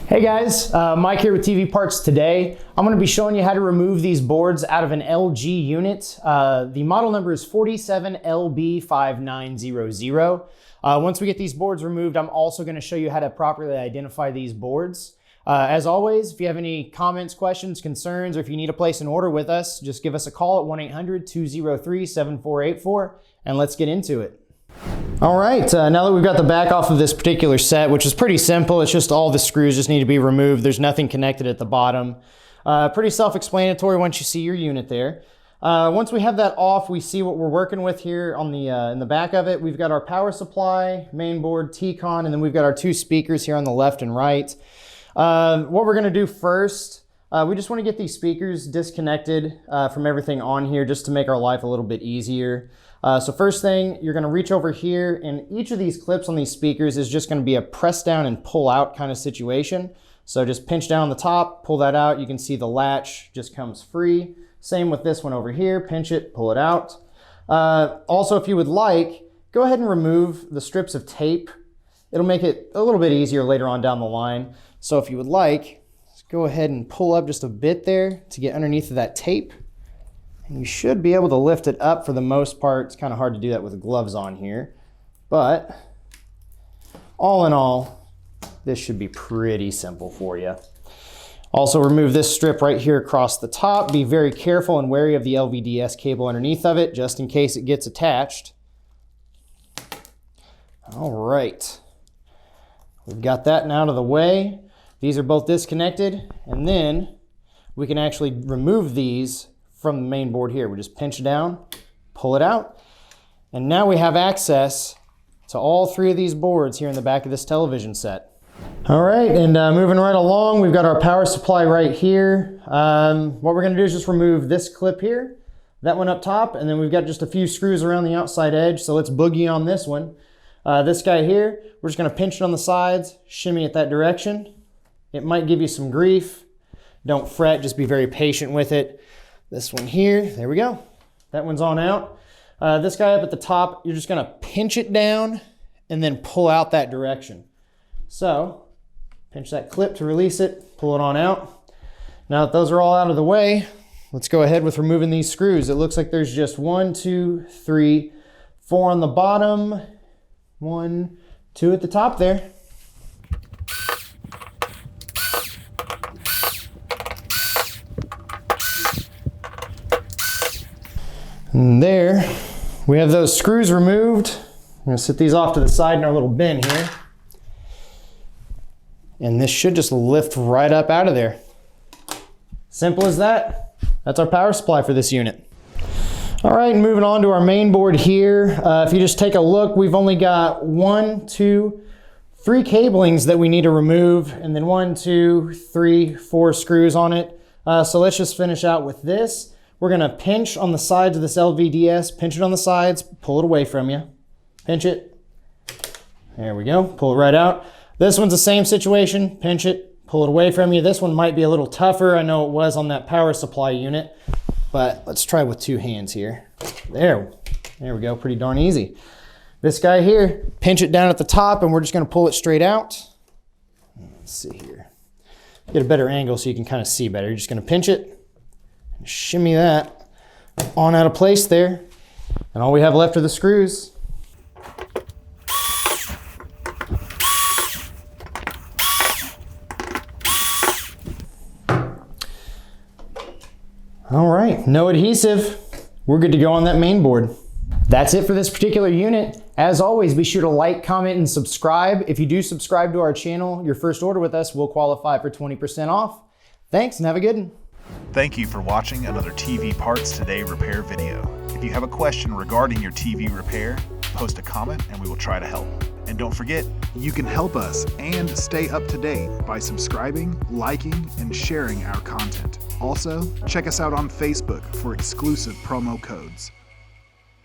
Hey guys, Mike here with TV Parts. Today I'm going to be showing you how to remove these boards out of an LG unit. The model number is 47LB5900. Once we get these boards removed, I'm also going to show you how to properly identify these boards. As always, if you have any comments, questions, concerns, or if you need to place an order with us, just give us a call at 1-800-203-7484 and let's get into it. All right, now that we've got the back off of this particular set, which is pretty simple, it's just all the screws just need to be removed. There's nothing connected at the bottom. Pretty self-explanatory once you see your unit there. Once we have that off, we see what we're working with here on the in the back of it. We've got our power supply, main board, T-con, and then we've got our two speakers here on the left and right. What we're gonna do first, we just wanna get these speakers disconnected from everything on here just to make our life a little bit easier. So first thing, you're gonna reach over here, and each of these clips on these speakers is just gonna be a press down and pull out kind of situation. So just pinch down on the top, pull that out. You can see the latch just comes free. Same with this one over here, pinch it, pull it out. Also, if you would like, go ahead and remove the strips of tape. It'll make it a little bit easier later on down the line. So if you would like, just go ahead and pull up just a bit there to get underneath of that tape. And you should be able to lift it up for the most part. It's kind of hard to do that with gloves on here, but all in all, this should be pretty simple for you. Also remove this strip right here across the top. Be very careful and wary of the LVDS cable underneath of it, just in case it gets attached. All right, we've got that now out of the way. These are both disconnected, and then we can actually remove these from the main board here. We just pinch down, pull it out, and now we have access to all three of these boards here in the back of this television set. All right, and moving right along, we've got our power supply right here. What we're gonna do is just remove this clip here, that one up top, and then we've got just a few screws around the outside edge, so let's boogie on this one. This guy here, we're just gonna pinch it on the sides, shimmy it that direction. It might give you some grief. Don't fret, just be very patient with it. This one here, there we go. That one's on out. This guy up at the top, you're just gonna pinch it down and then pull out that direction. So, pinch that clip to release it, pull it on out. Now that those are all out of the way, let's go ahead with removing these screws. It looks like there's just 1, 2, 3, 4 on the bottom, 1, 2 at the top there. And there, we have those screws removed. I'm gonna set these off to the side in our little bin here. And this should just lift right up out of there. Simple as that. That's our power supply for this unit. All right, and moving on to our main board here. If you just take a look, we've only got 1, 2, 3 cablings that we need to remove, and then 1, 2, 3, 4 screws on it. So let's just finish out with this. We're gonna pinch on the sides of this LVDS, pinch it on the sides, pull it away from you. Pinch it. There we go, pull it right out. This one's the same situation, pinch it, pull it away from you. This one might be a little tougher. I know it was on that power supply unit, but let's try with 2 hands here. There we go, pretty darn easy. This guy here, pinch it down at the top and we're just gonna pull it straight out. Let's see here. Get a better angle so you can kind of see better. You're just gonna pinch it, shimmy that on out of place there, and all we have left are the screws. All right, no adhesive. We're good to go on that main board. That's it for this particular unit. As always, be sure to like, comment, and subscribe. If you do subscribe to our channel, your first order with us will qualify for 20% off. Thanks and have a good one. Thank you for watching another TV Parts Today repair video. If you have a question regarding your TV repair, post a comment and we will try to help. And don't forget, you can help us and stay up to date by subscribing, liking, and sharing our content. Also, check us out on Facebook for exclusive promo codes.